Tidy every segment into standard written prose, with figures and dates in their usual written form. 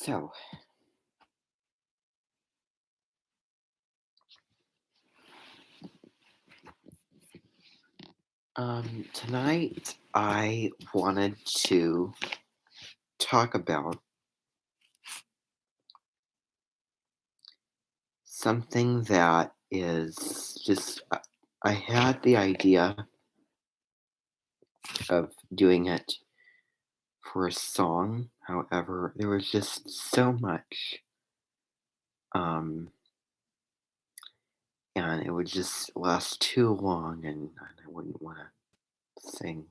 So, tonight I wanted to talk about something that is just, I had the idea of doing it for a song. However, there was just so much, um, and it would just last too long, and I wouldn't want to sing,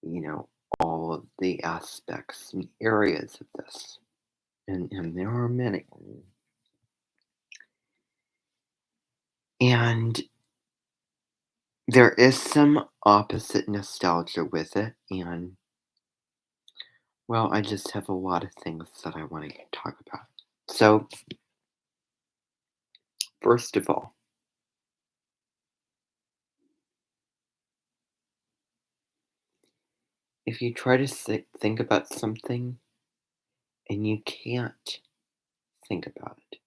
you know, all of the aspects and areas of this. And there are many. And there is some opposite nostalgia with it, and well, I just have a lot of things that I want to talk about. So, first of all, if you try to think about something and you can't think about it,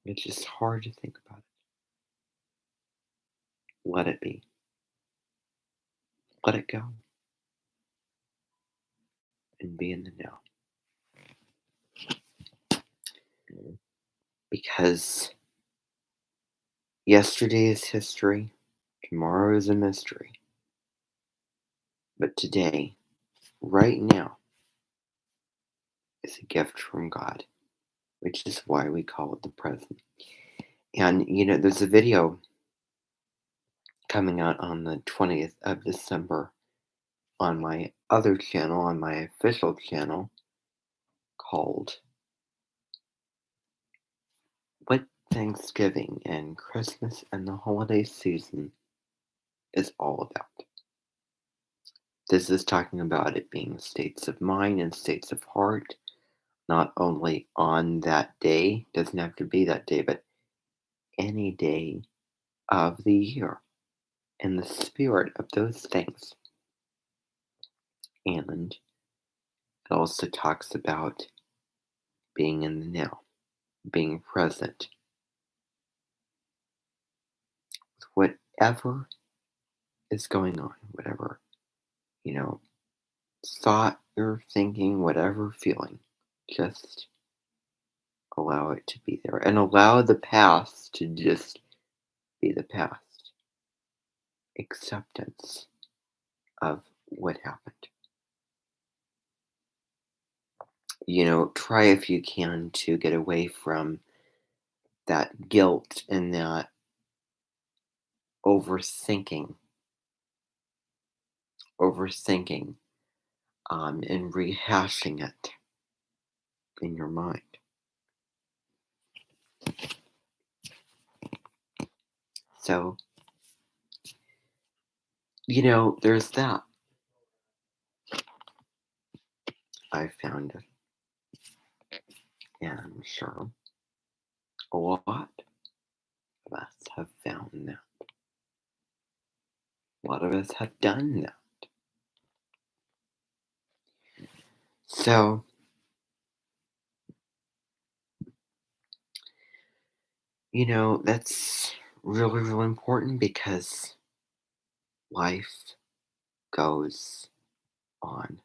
it's just hard to think about it. Let it be. Let it go and be in the now. Because yesterday is history, tomorrow is a mystery. But today, right now, is a gift from God, which is why we call it the present. And, there's a video coming out on the 20th of December on my other channel, on my official channel, called What Thanksgiving and Christmas and the Holiday Season is All About. This is talking about it being states of mind and states of heart, not only on that day, doesn't have to be that day, but any day of the year, in the spirit of those things. And it also talks about being in the now, being present with whatever is going on, whatever, you know, thought you're thinking, whatever feeling. Just allow it to be there and allow the past to just be the past. Acceptance of what happened. Try if you can to get away from that guilt and that overthinking, overthinking, and rehashing it in your mind. So, there's that. I found it, and I'm sure a lot of us have found that. A lot of us have done that. So, that's really, really important because life goes on.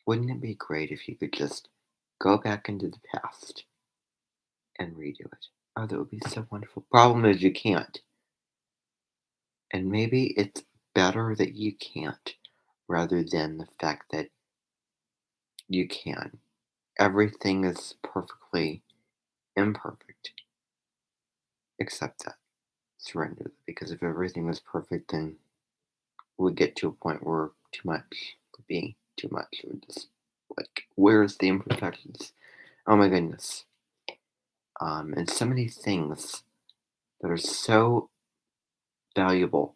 Wouldn't it be great if you could just go back into the past and redo it? Oh, that would be so wonderful. Problem is, you can't. And maybe it's better that you can't rather than the fact that you can. Everything is perfectly imperfect. Accept that. Surrender. Because if everything was perfect, then we'd get to a point where too much would be too much. It would just, like, where's the imperfections? Oh my goodness. And so many things that are so valuable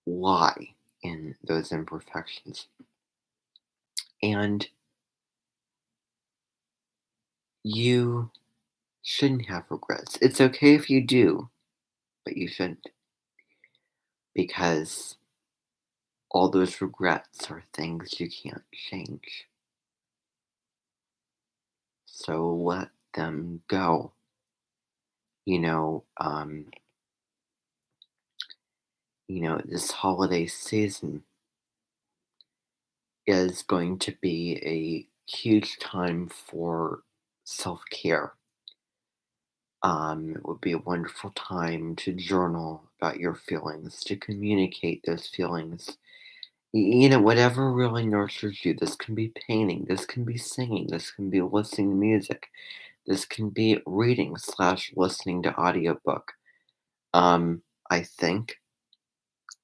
lie in those imperfections. And you shouldn't have regrets. It's okay if you do, but you shouldn't. Because all those regrets are things you can't change. So let them go. You know, um, this holiday season is going to be a huge time for self-care. It would be a wonderful time to journal about your feelings, to communicate those feelings. Whatever really nurtures you. This can be painting, this can be singing, this can be listening to music, this can be reading slash listening to audiobook. I think,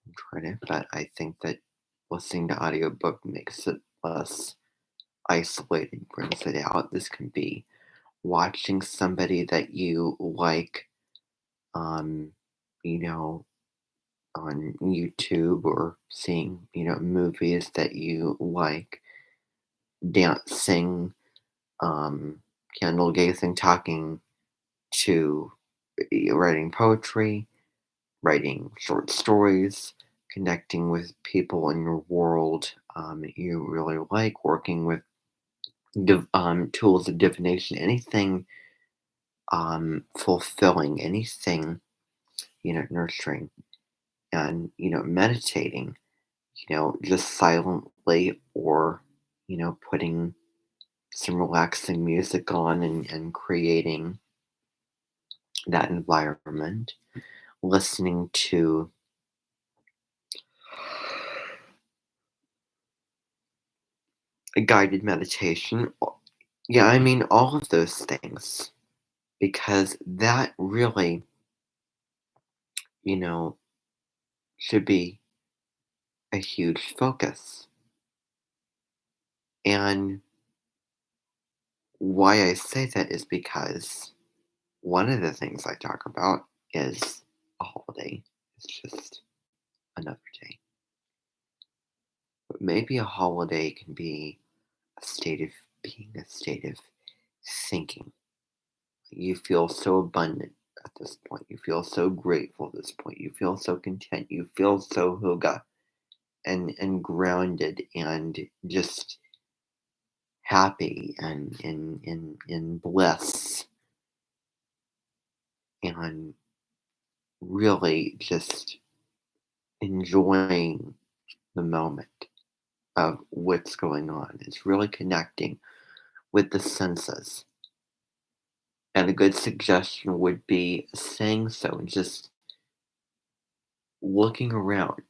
I'm trying to, but I think that listening to audiobook makes it less isolated, brings it out. This can be watching somebody that you like, um, you know, on YouTube, or seeing, movies that you like, dancing, um, candle gazing, talking to, writing poetry, writing short stories, connecting with people in your world that you really like, working with tools of divination, anything fulfilling, anything, nurturing, and, meditating, just silently, or, putting some relaxing music on, and creating that environment, listening to a guided meditation. Yeah, I mean, all of those things, because that really, you know, should be a huge focus. And why I say that is because one of the things I talk about is a holiday. It's just another day. But maybe a holiday can be a state of being, a state of thinking. You feel so abundant at this point. You feel so grateful at this point. You feel so content. You feel so huga and grounded, and just happy, and in bliss, and really just enjoying the moment of what's going on. It's really connecting with the senses. And a good suggestion would be saying so, and just looking around,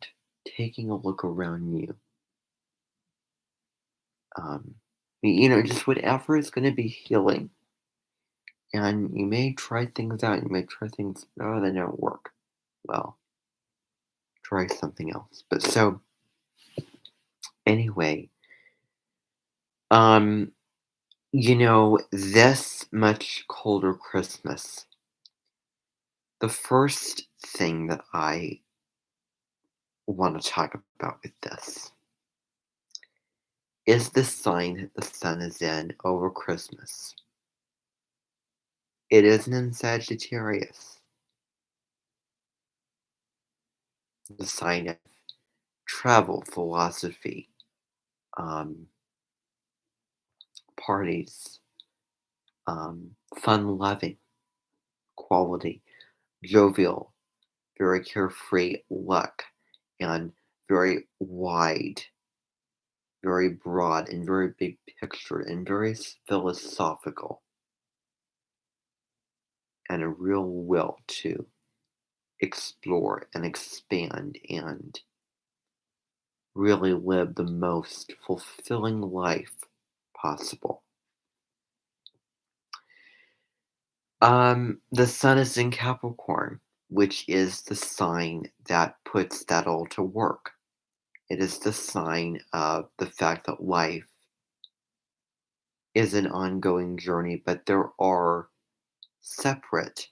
taking a look around you. Um, just whatever is going to be healing. And you may try things out. You may try things, oh, they don't work. Well, try something else. But so, anyway, um, this much colder Christmas, the first thing that I want to talk about with this is the sign that the sun is in over Christmas. It isn't in Sagittarius, the sign of travel, philosophy, um, parties, fun loving, quality, jovial, very carefree, luck, and very wide, very broad, and very big picture, and very philosophical, and a real will to explore and expand and really live the most fulfilling life possible. The sun is in Capricorn, which is the sign that puts that all to work. It is the sign of the fact that life is an ongoing journey, but there are separate,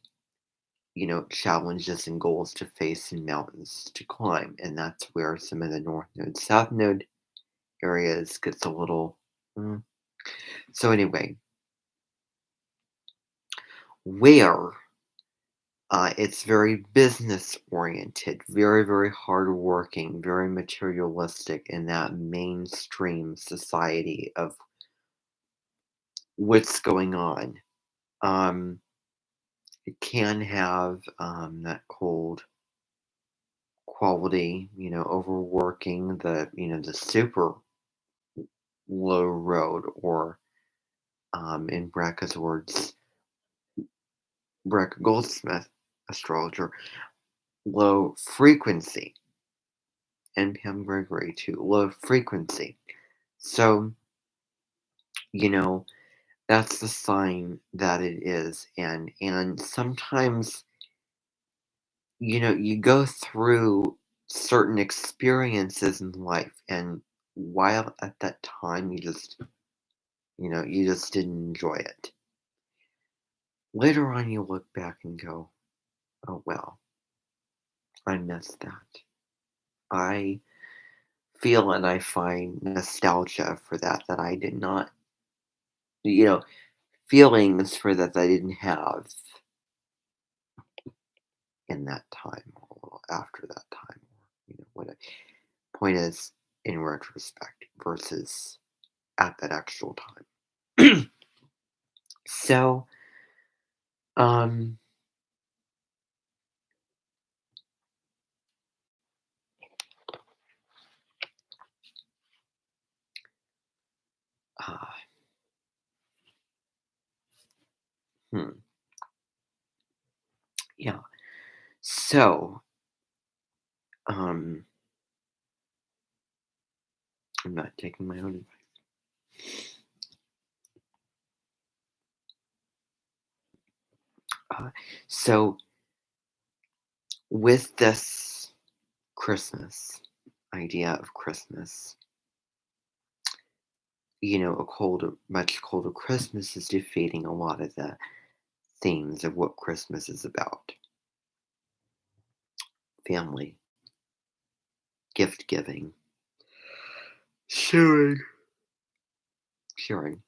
challenges and goals to face and mountains to climb. And that's where some of the North Node, South Node areas gets a little. mm. So, anyway, where it's very business oriented, very, very hardworking, very materialistic in that mainstream society of what's going on. Um, it can have that cold quality, overworking the super low road, or in Brecca's words, Brecca Goldsmith, astrologer, low frequency, and Pam Gregory too, low frequency. So, you know, that's the sign that it is. And sometimes, you go through certain experiences in life, and while at that time you just didn't enjoy it. Later on you look back and go, "Oh well, I missed that." I feel and I find nostalgia for that I did not, you know, feelings for that I didn't have in that time, or a little after that time, or what I point is, in retrospect versus at that actual time. So, um, uh, hmm, yeah. So, um, I'm not taking my own advice. Uh, so, with this Christmas idea of Christmas, much colder Christmas is defeating a lot of the themes of what Christmas is about: family, gift giving, sharing, sharing,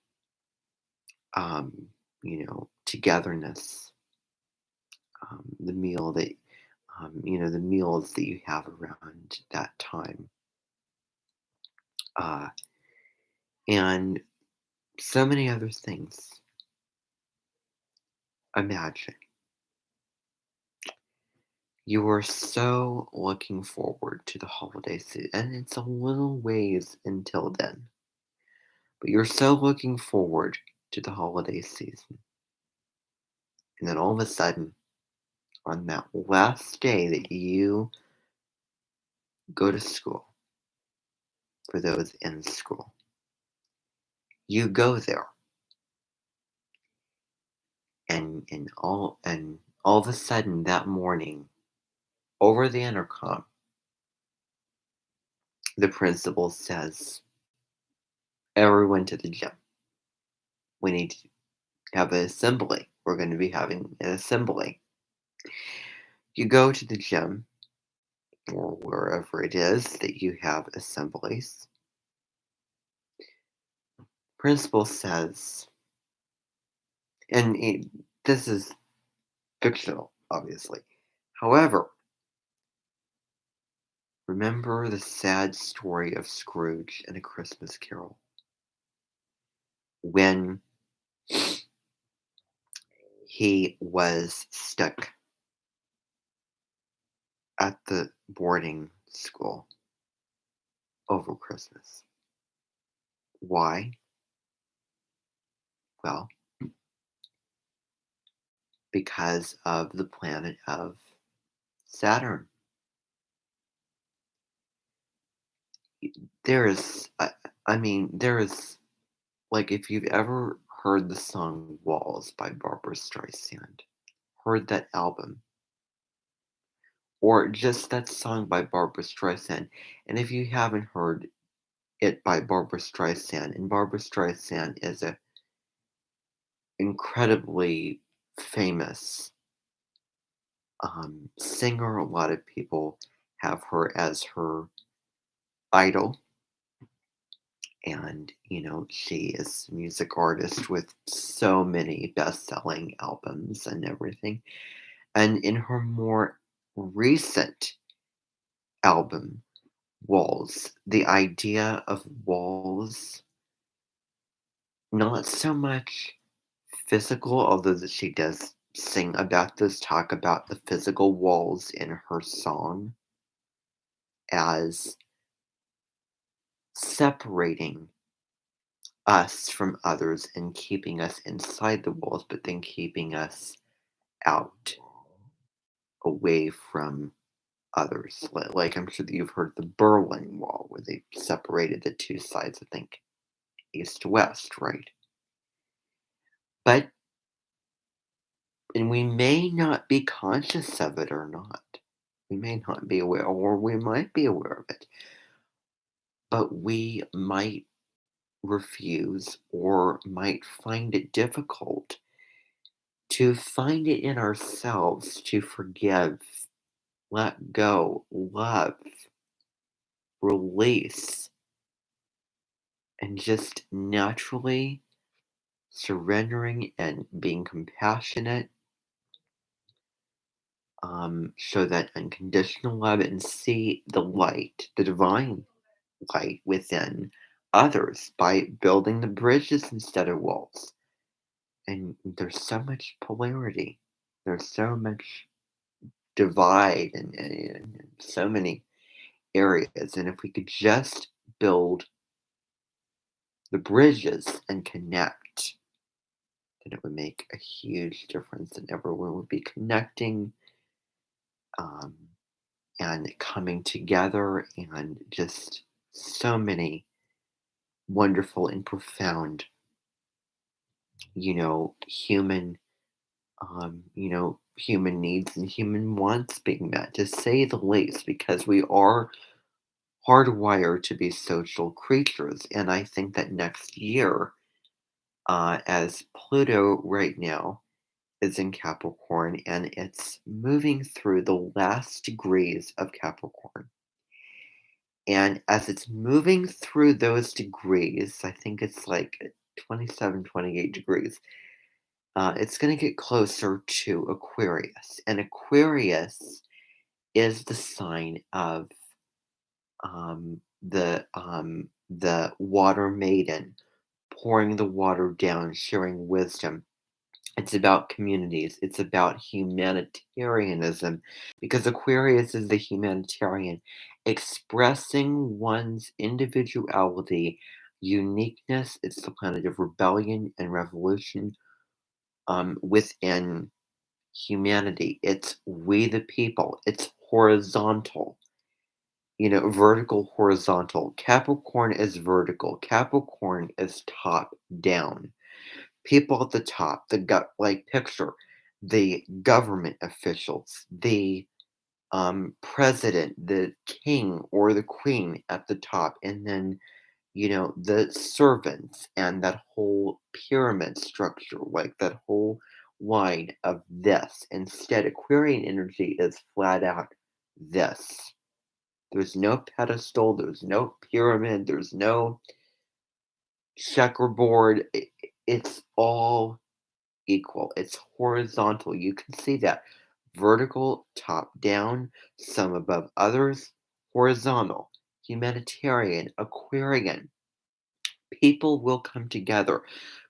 togetherness, the meal that, the meals that you have around that time, uh, and so many other things. Imagine you are so looking forward to the holiday season, and it's a little ways until then, but you're so looking forward to the holiday season. And then all of a sudden, on that last day that you go to school, for those in school, you go there, and all of a sudden that morning, over the intercom, the principal says, "Everyone to the gym. We need to have an assembly. We're going to be having an assembly." You go to the gym, or wherever it is that you have assemblies. Principal says, and this is fictional, obviously. However, remember the sad story of Scrooge in A Christmas Carol, when he was stuck at the boarding school over Christmas. Why? Well, because of the planet of Saturn. There is, there is, like, if you've ever heard the song Walls by Barbara Streisand, heard that album, or just that song by Barbara Streisand, and if you haven't heard it by Barbara Streisand, and Barbara Streisand is a incredibly famous singer. A lot of people have her as her idol, and she is a music artist with so many best-selling albums and everything. And in her more recent album, Walls, the idea of walls Not so much physical, although that she does sing about this, talk about the physical walls in her song as separating us from others and keeping us inside the walls, but then keeping us out, away from others. Like I'm sure that you've heard the Berlin Wall, where they separated the two sides, I think, east to west, right? But, and we may not be conscious of it or not. We may not be aware, or we might be aware of it, but we might refuse or might find it difficult to find it in ourselves to forgive, let go, love, release, and just naturally surrendering and being compassionate, show that unconditional love and see the light, the divine light within others by building the bridges instead of walls. And there's so much polarity. There's so much divide and so many areas. And if we could just build the bridges and connect, then it would make a huge difference, and everyone would be connecting, um, and coming together, and just so many wonderful and profound, human, human needs and human wants being met, to say the least, because we are hardwired to be social creatures. And I think that next year, as Pluto right now is in Capricorn and it's moving through the last degrees of Capricorn. And as it's moving through those degrees, I think it's like 27, 28 degrees, it's going to get closer to Aquarius. And Aquarius is the sign of the water maiden, pouring the water down, sharing wisdom. It's about communities. It's about humanitarianism, because Aquarius is the humanitarian, expressing one's individuality, uniqueness. It's the planet of rebellion and revolution, within humanity. It's we the people. It's horizontal. Vertical, horizontal. Capricorn is vertical. Capricorn is top down. People at the top, like picture the government officials, the president, the king or the queen at the top, and then the servants and that whole pyramid structure, like that whole line of this. Instead, Aquarian energy is flat out this. There's no pedestal, there's no pyramid, there's no checkerboard. It's all equal. It's horizontal. You can see that. Vertical, top down, some above others, horizontal, humanitarian, Aquarian. People will come together.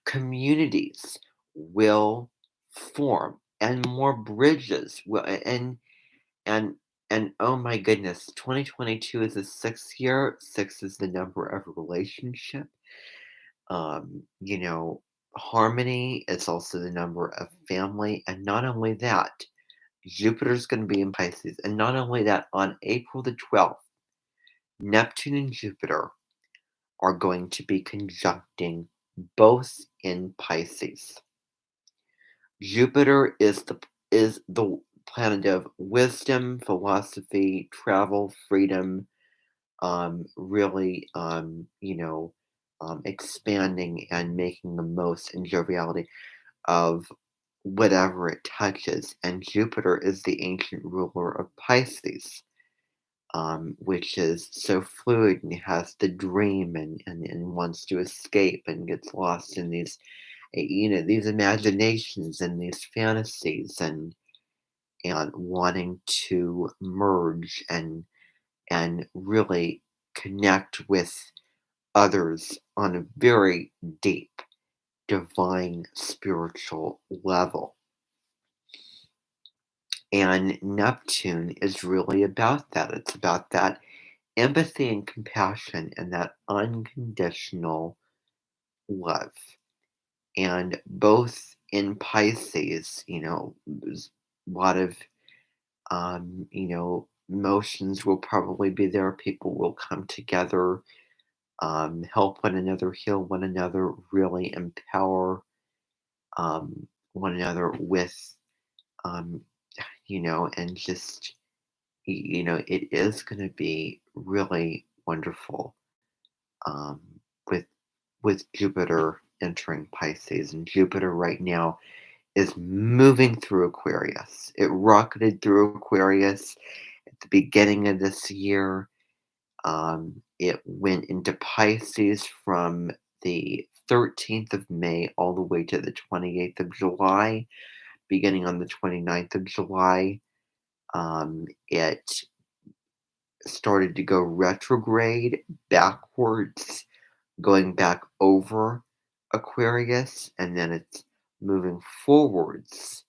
Communities will form, and more bridges will, and and oh my goodness, 2022 is the sixth year. Six is the number of relationship. Harmony is also the number of family. And not only that, Jupiter's going to be in Pisces. And not only that, on April the 12th, Neptune and Jupiter are going to be conjuncting, both in Pisces. Jupiter is the planet of wisdom, philosophy, travel, freedom, really, expanding and making the most in joviality of whatever it touches. And Jupiter is the ancient ruler of Pisces, which is so fluid and has the dream, and wants to escape and gets lost in these imaginations and these fantasies, and wanting to merge and really connect with others on a very deep. divine spiritual level. And Neptune is really about that. It's about that empathy and compassion and that unconditional love. And both in Pisces, there's a lot of, emotions will probably be there. People will come together, help one another, heal one another, really empower one another with, um, and just, it is going to be really wonderful um, with Jupiter entering Pisces, and Jupiter right now is moving through Aquarius. It rocketed through Aquarius at the beginning of this year. It went into Pisces from the 13th of May all the way to the 28th of July, beginning on the 29th of July. It started to go retrograde backwards, going back over Aquarius, and then it's moving forwards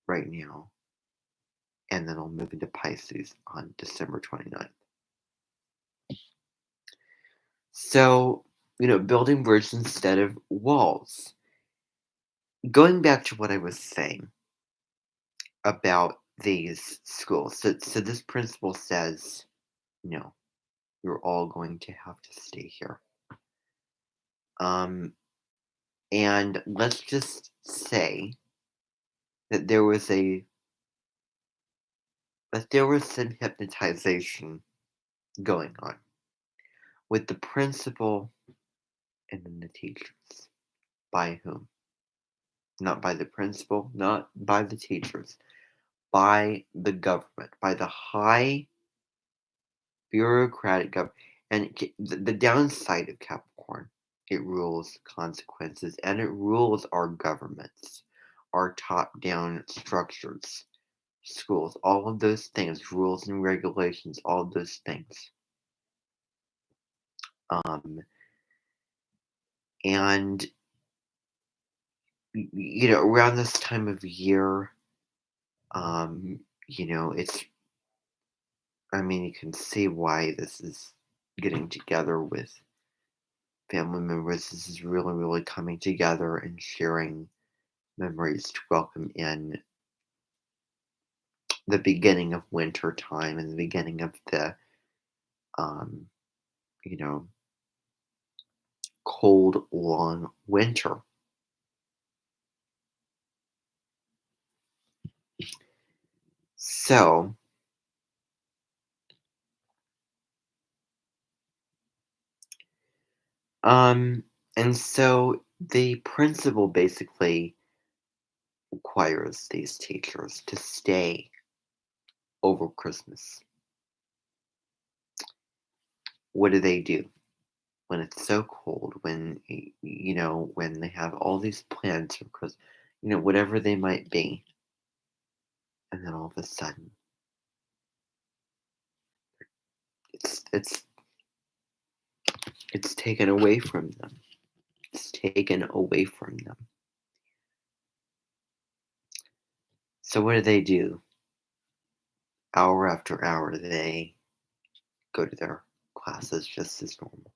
right now, and then I'll move into Pisces on December 29th. So, building bridges instead of walls. Going back to what I was saying about these schools. So this principal says, no, you're all going to have to stay here. And let's just say that there was some hypnotization going on with the principal and then the teachers. By whom? Not by the principal, not by the teachers, by the government, by the high bureaucratic government. And the downside of Capricorn, it rules consequences and it rules our governments, our top down structures, schools, all of those things, rules and regulations, all of those things. And around this time of year, it's, you can see why this is getting together with family members. This is really, really coming together and sharing memories to welcome in the beginning of winter time and the beginning of the, um, you know, cold, long winter. So, and so the principal basically requires these teachers to stay over Christmas. What do when it's so cold? When when they have all these plans for Christmas, whatever they might be, and then all of a sudden, it's it's taken away from them. It's taken away from them. So what do? Hour after hour, they go to their classes just as normal.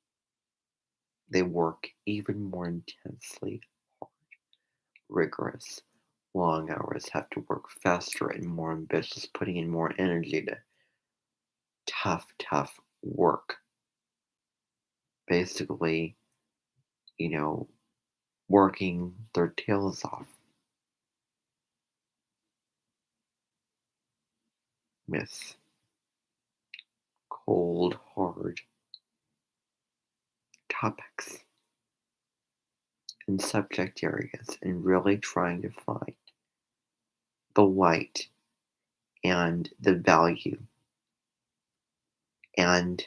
They work even more intensely, hard, rigorous, long hours, have to work faster and more ambitious, putting in more energy to tough, tough work. Basically, you know, working their tails off with cold, hard topics and subject areas and really trying to find the light and the value and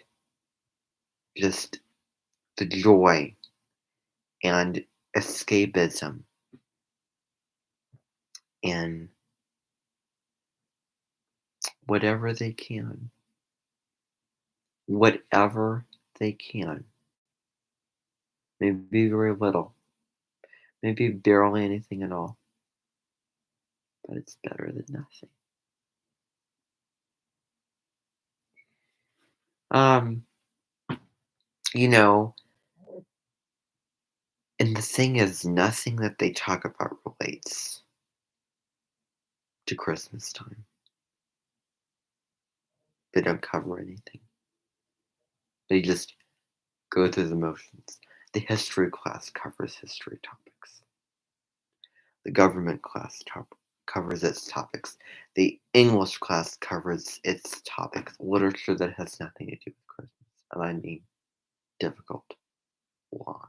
just the joy and escapism in whatever they can. Whatever they can. Maybe very little. Maybe barely anything at all, but it's better than nothing. Um, you know, and the thing is, nothing that they talk about relates to Christmas time. They don't cover anything. They just go through the motions. The history class covers history topics. The government class covers its topics. The English class covers its topics. Literature that has nothing to do with Christmas. And I mean difficult, long,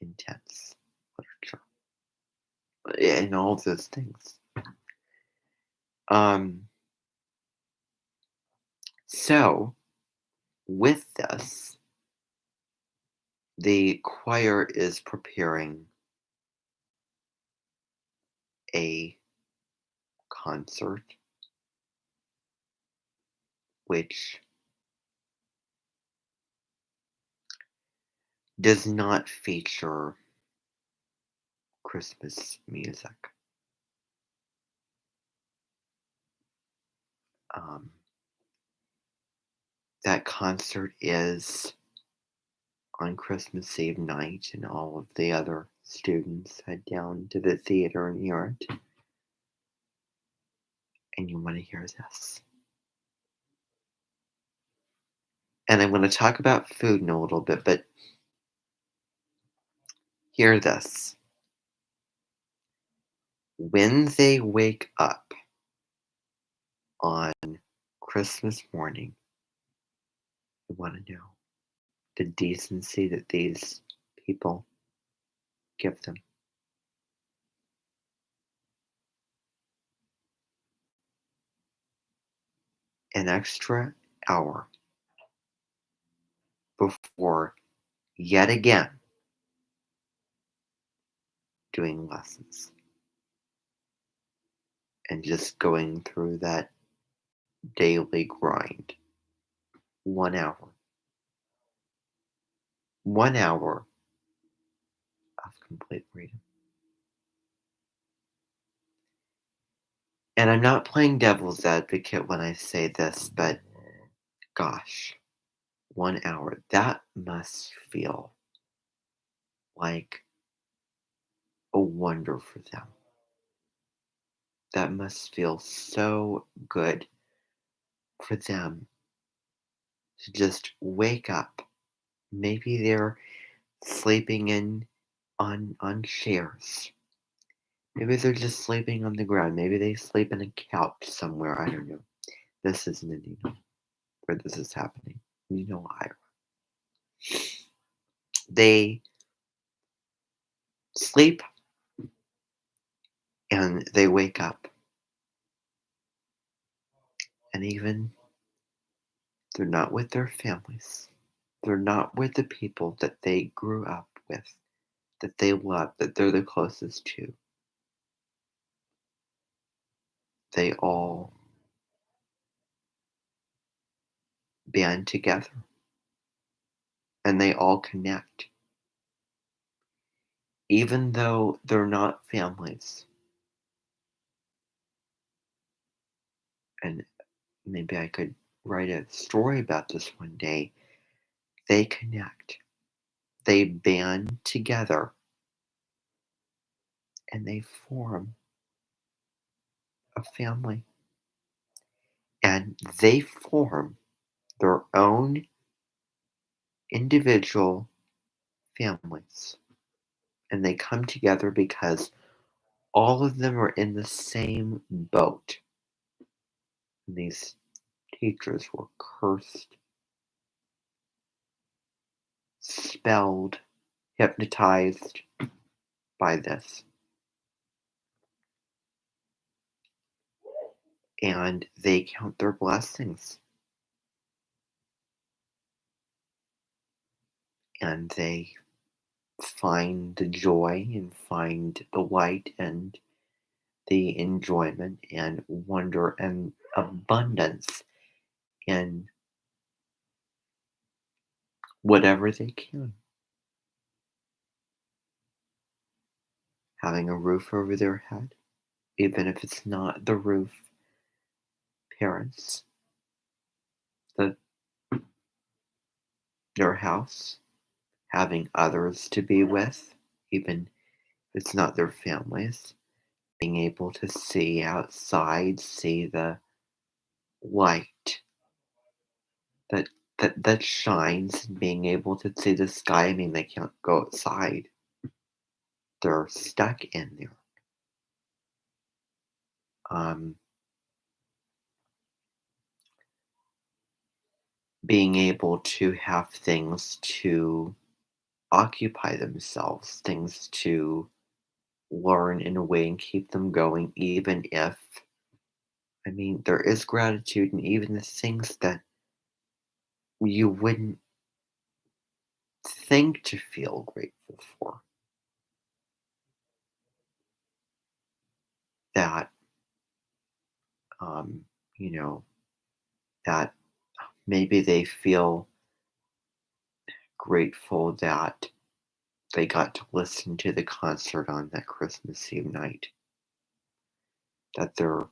intense literature. And all of those things. Um, so, with this, the choir is preparing a concert, which does not feature Christmas music. Um, that concert is on Christmas Eve night, and all of the other students head down to the theater and hear it. And you want to hear this. And I'm going to talk about food in a little bit, but hear this. When they wake up on Christmas morning, I want to know the decency that these people give them. An extra hour before yet again doing lessons and just going through that daily grind. 1 hour. 1 hour of complete freedom. And I'm not playing devil's advocate when I say this, but gosh, 1 hour. That must feel like a wonder for them. That must feel so good for them to just wake up. Maybe they're sleeping in on chairs. Maybe they're just sleeping on the ground. Maybe they sleep in a couch somewhere. I don't know. This isn't Indiana where this is happening. You know, Iowa. They sleep and they wake up. And even they're not with their families. They're not with the people that they grew up with, that they love, that they're the closest to. They all band together and they all connect. Even though they're not families. And maybe I could write a story about this one day. They connect. They band together and they form a family. And they form their own individual families. And they come together because all of them are in the same boat. And these teachers were cursed, spelled, hypnotized by this. And they count their blessings. And they find the joy and find the light and the enjoyment and wonder and abundance in whatever they can. having a roof over their head, even if it's not the roof parents, the their house, having others to be with, even if it's not their families, being able to see outside, see the light that that shines, and being able to see the sky. I mean, they can't go outside. They're stuck in there. Um, Being able to have things to occupy themselves, things to learn in a way and keep them going, even if, I mean, there is gratitude in even the things that you wouldn't think to feel grateful for. That, um, you know, that maybe they feel grateful that they got to listen to the concert on that Christmas Eve night, that they're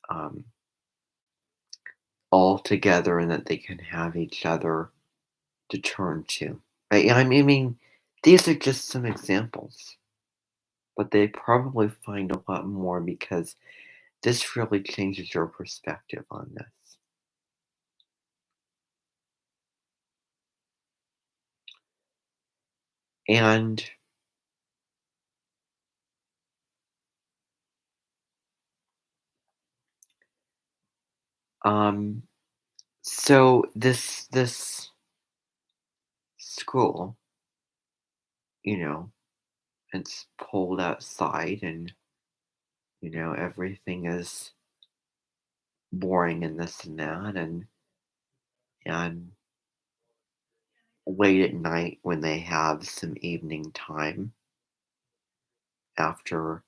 um, all together and that they can have each other to turn to. Right? I mean, these are just some examples, but they probably find a lot more because this really changes your perspective on this. And um, so this school, you know, it's cold outside, and everything is boring and this and that, and late at night when they have some evening time after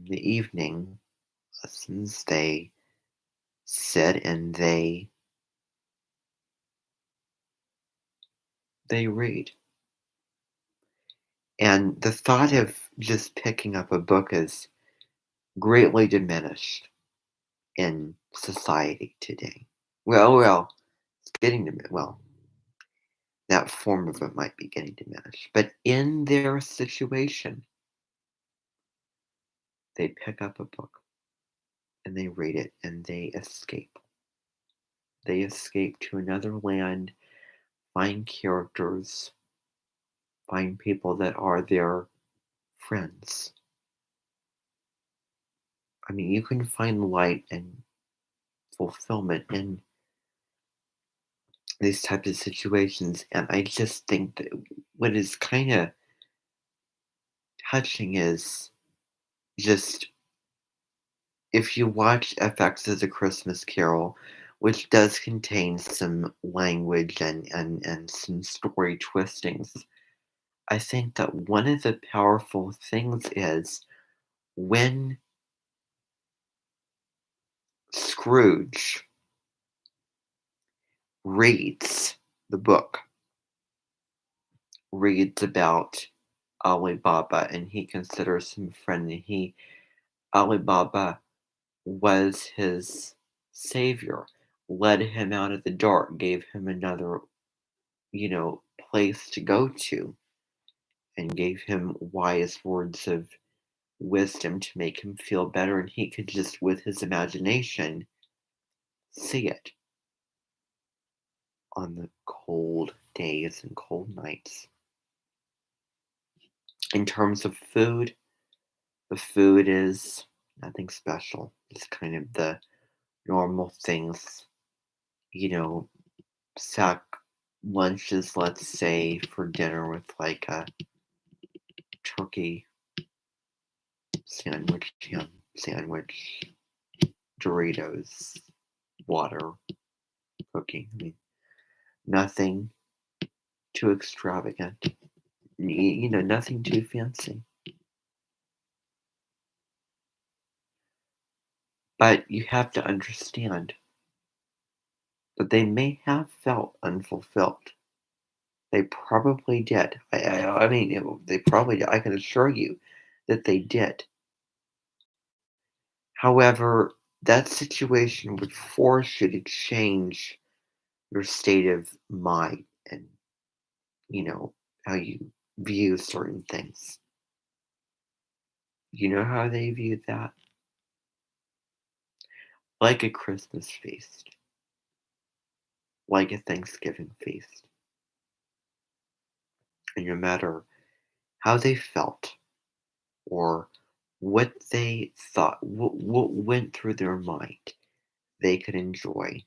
the evening lessons, they sit and they read. And the thought of just picking up a book is greatly diminished in society today. Well, it's getting well, that form of it might be getting diminished. But in their situation, they pick up a book and they read it and they escape. They escape to another land, find characters, find people that are their friends. I mean, you can find light and fulfillment in these types of situations. And I just think that what is kind of touching is just if you watch FX as a Christmas Carol, which does contain some language and some story twistings, I think that one of the powerful things is when Scrooge reads the book, reads about Ali Baba, and he considers him a friend, and Ali Baba was his savior, led him out of the dark, gave him another, place to go to, and gave him wise words of wisdom to make him feel better. And he could just, with his imagination, see it on the cold days and cold nights. In terms of food, the food is nothing special. It's kind of the normal things, you know, sack lunches, let's say, for dinner with like a turkey sandwich, ham sandwich, Doritos, water, cookie. I mean, nothing too extravagant. Nothing too fancy. But you have to understand that they may have felt unfulfilled. They probably did. I mean, they probably did. I can assure you that they did. However, that situation would force you to change your state of mind and, you know, how you view certain things. You know how they viewed that? Like a Christmas feast, like a Thanksgiving feast. And no matter how they felt or what they thought, what went through their mind, they could enjoy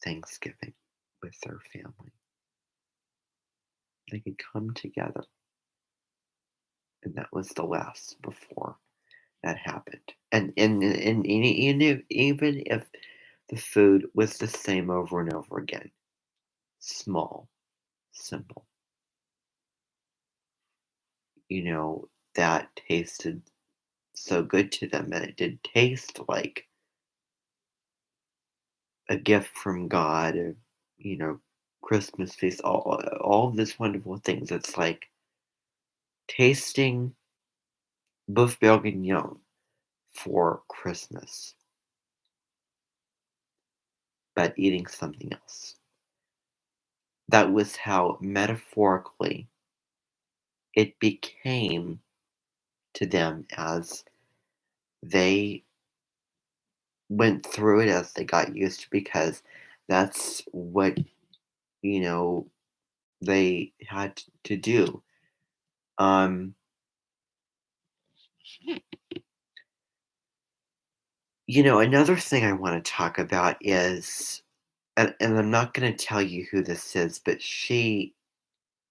Thanksgiving with their family. They could come together. And that was the last before that happened. Even if the food was the same over and over again, small, simple, that tasted so good to them, and it did taste like a gift from God, you know, Christmas feast, all of these wonderful things. It's like tasting boeuf bourguignon for Christmas, but eating something else. That was how metaphorically it became to them as they went through it, as they got used to, because that's what, you know, they had to do. Um, Another thing I want to talk about is, and I'm not going to tell you who this is, but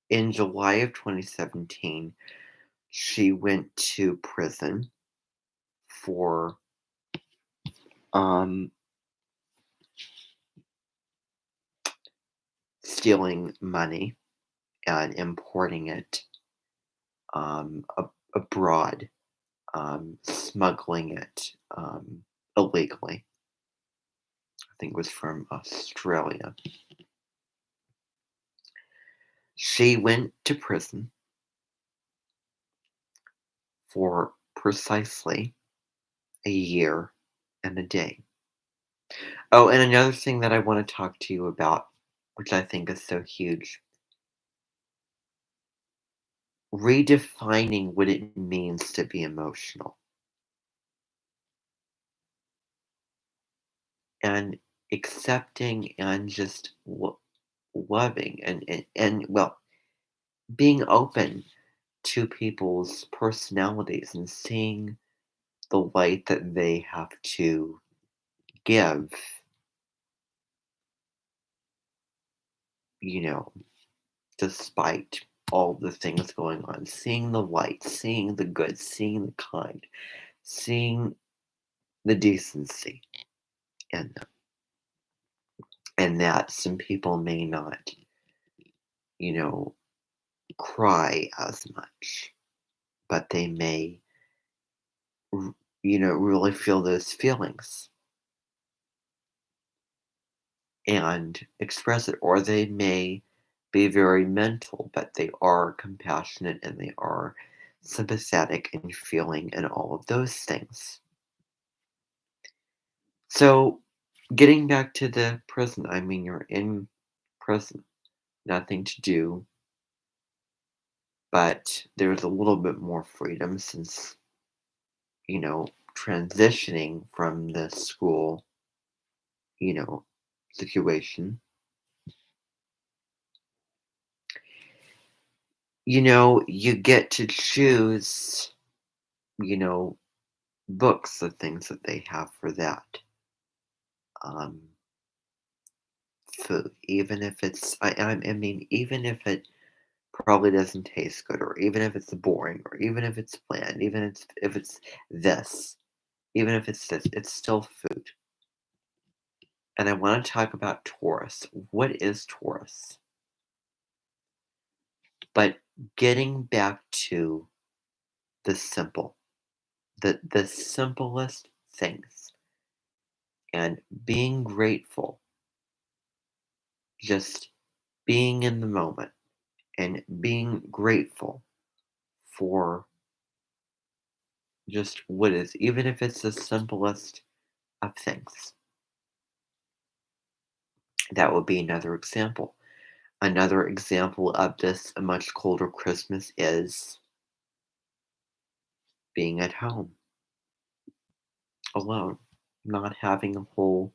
in July of 2017, she went to prison for um, stealing money and importing it abroad, smuggling it illegally. I think it was from Australia. She went to prison for precisely a year and a day. Oh, and another thing that I want to talk to you about, which I think is so huge, redefining what it means to be emotional and accepting and just loving and well, being open to people's personalities and seeing the light that they have to give, you know, despite all the things going on, seeing the light, seeing the good, seeing the kind, seeing the decency in them, and that some people may not, you know, cry as much, but they may, r- really feel those feelings and express it, or they may be very mental, but they are compassionate and they are sympathetic and feeling and all of those things. So, getting back to the prison, I mean, you're in prison, nothing to do, but there's a little bit more freedom since, you know, transitioning from the school, you know, situation. You get to choose, you know, books, the things that they have for that. Um, Food, even if I mean, even if it probably doesn't taste good, or even if it's boring, or even if it's bland, even if it's this, even if it's this, it's still food. And I want to talk about Taurus. What is Taurus? But getting back to the simple, the simplest things, and being grateful, just being in the moment, and being grateful for just what is, even if it's the simplest of things. That would be another example. Another example of this, a much colder Christmas, is being at home alone, not having a whole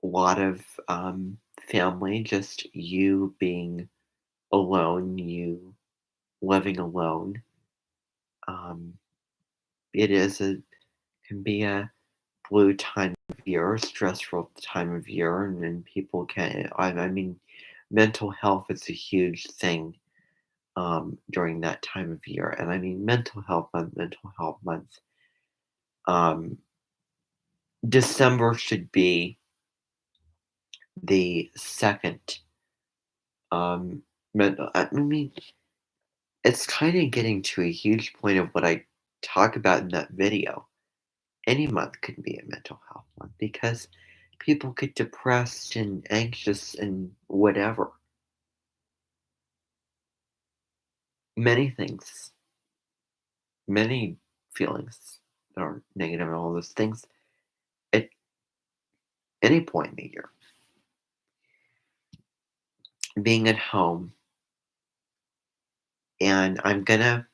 lot of family, just you being alone, you living alone. Um, it is a can be a blue time of year, stressful time of year, and then people can. I mean, mental health is a huge thing during that time of year, and I mean mental health month, mental health month. Um, December should be the second. I mean, it's kind of getting to a huge point of what I talk about in that video. Any month could be a mental health month because people get depressed and anxious and whatever. Many things, many feelings that are negative and all those things at any point in the year. Being at home, and I'm gonna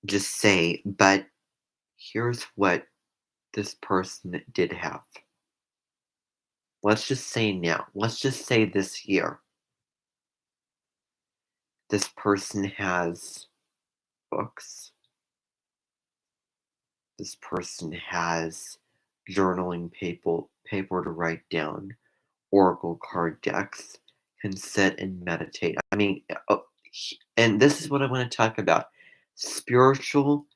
just say, but here's what this person did have. Let's just say now, let's just say this year, this person has books, this person has journaling paper to write down, oracle card decks, can sit and meditate. I mean, and this is what I want to talk about: spiritual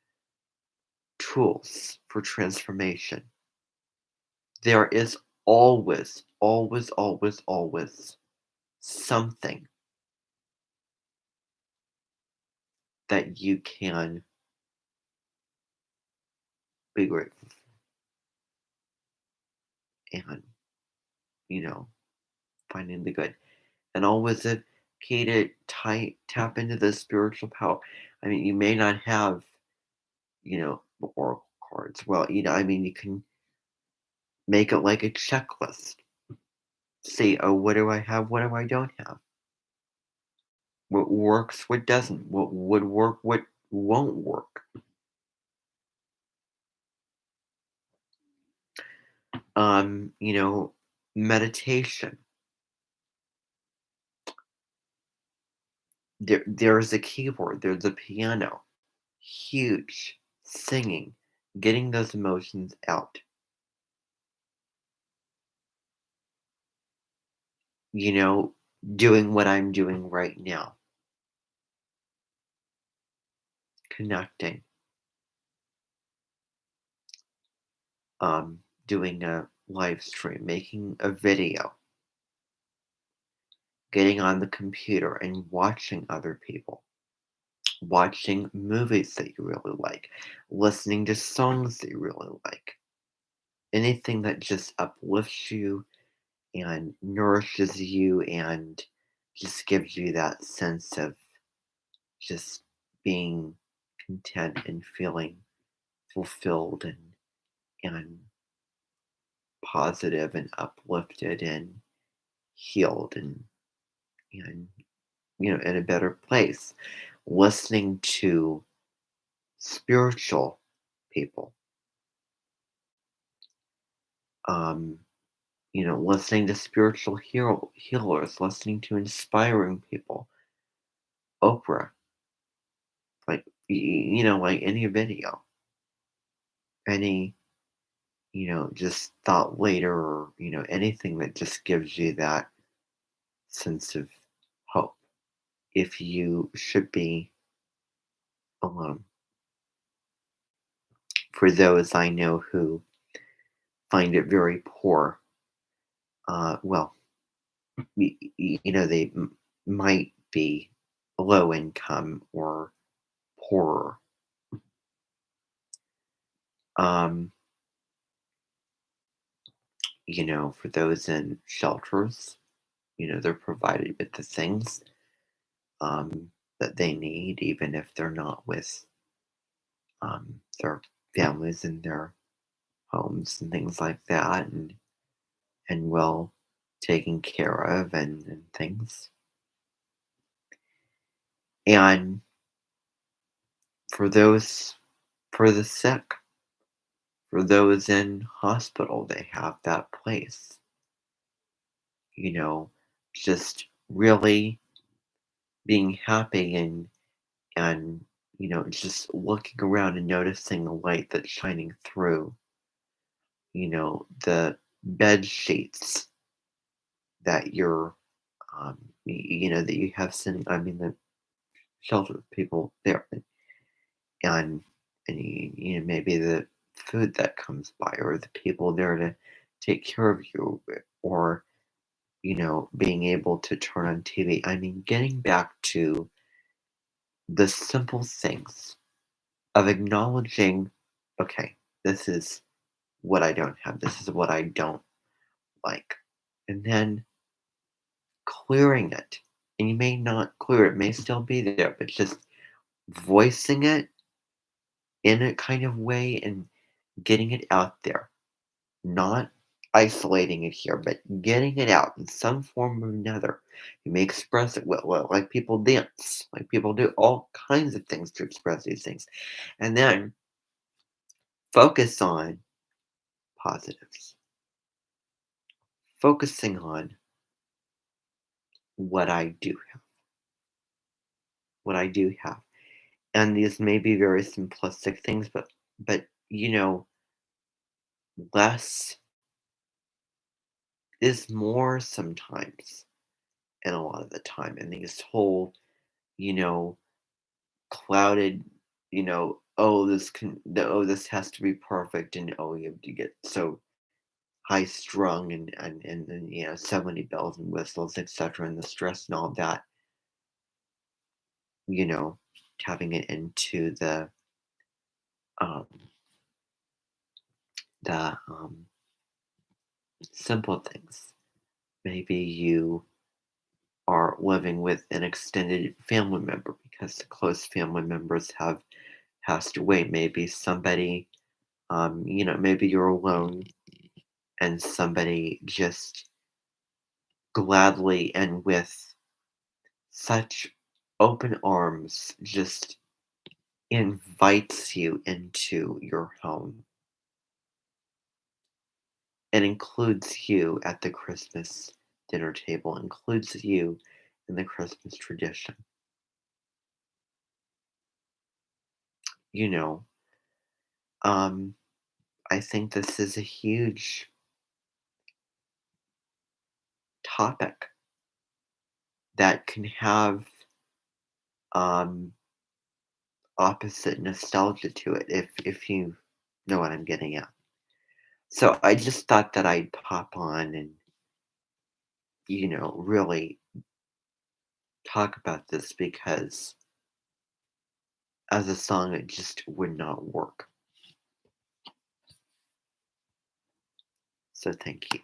tools for transformation. There is always, always, always, always something that you can be grateful for and, you know, finding the good. And always a key to tap into the spiritual power. I mean, you may not have, the oracle cards. Well, I mean, you can make it like a checklist. See, oh, what do I have? What do I don't have? What works? What doesn't? What would work? What won't work? Um, you know, Meditation. There's a keyboard. There's a piano. Huge. Singing. Getting those emotions out. You know, Doing what I'm doing right now. Connecting. Doing a live stream. Making a video. Getting on the computer and watching other people. Watching movies that you really like, listening to songs that you really like, anything that just uplifts you and nourishes you and just gives you that sense of just being content and feeling fulfilled and positive and uplifted and healed and in a better place. Listening to spiritual people, um, listening to spiritual healers, listening to inspiring people, Oprah, like like any video, any just thought later, or anything that just gives you that sense of hope. If you should be alone, for those I know who find it very poor, well, they might be low income or poorer. Um, for those in shelters, they're provided with the things that they need, even if they're not with their families and their homes and things like that, and well taken care of and things. And for those for the sick, for those in hospital, they have that place. You know, just really being happy and just looking around and noticing the light that's shining through, the bed sheets that you're that you have sitting, I mean, the shelter people there, and maybe the food that comes by, or the people there to take care of you, or being able to turn on TV. I mean, getting back to the simple things of acknowledging, okay, this is what I don't have, this is what I don't like, and then clearing it. And you may not clear it, may still be there, but just voicing it in a kind of way and getting it out there, not isolating it here, but getting it out in some form or another. You may express it well, like people dance, like people do all kinds of things to express these things. And then focus on positives, focusing on what I do have, what I do have. And these may be very simplistic things, but less is more sometimes, and a lot of the time. And these whole, you know, clouded, oh, this has to be perfect, and oh, you have to get so high strung, and so many bells and whistles, etc., and the stress and all that, you know, tapping it into um the simple things. Maybe you are living with an extended family member because the close family members have passed away. Maybe somebody, maybe you're alone and somebody just gladly and with such open arms just invites you into your home and includes you at the Christmas dinner table, includes you in the Christmas tradition. You know, um, I think this is a huge topic that can have um, opposite nostalgia to it, if you know what I'm getting at. So I just thought that I'd pop on and really talk about this because as a song it just would not work. So thank you.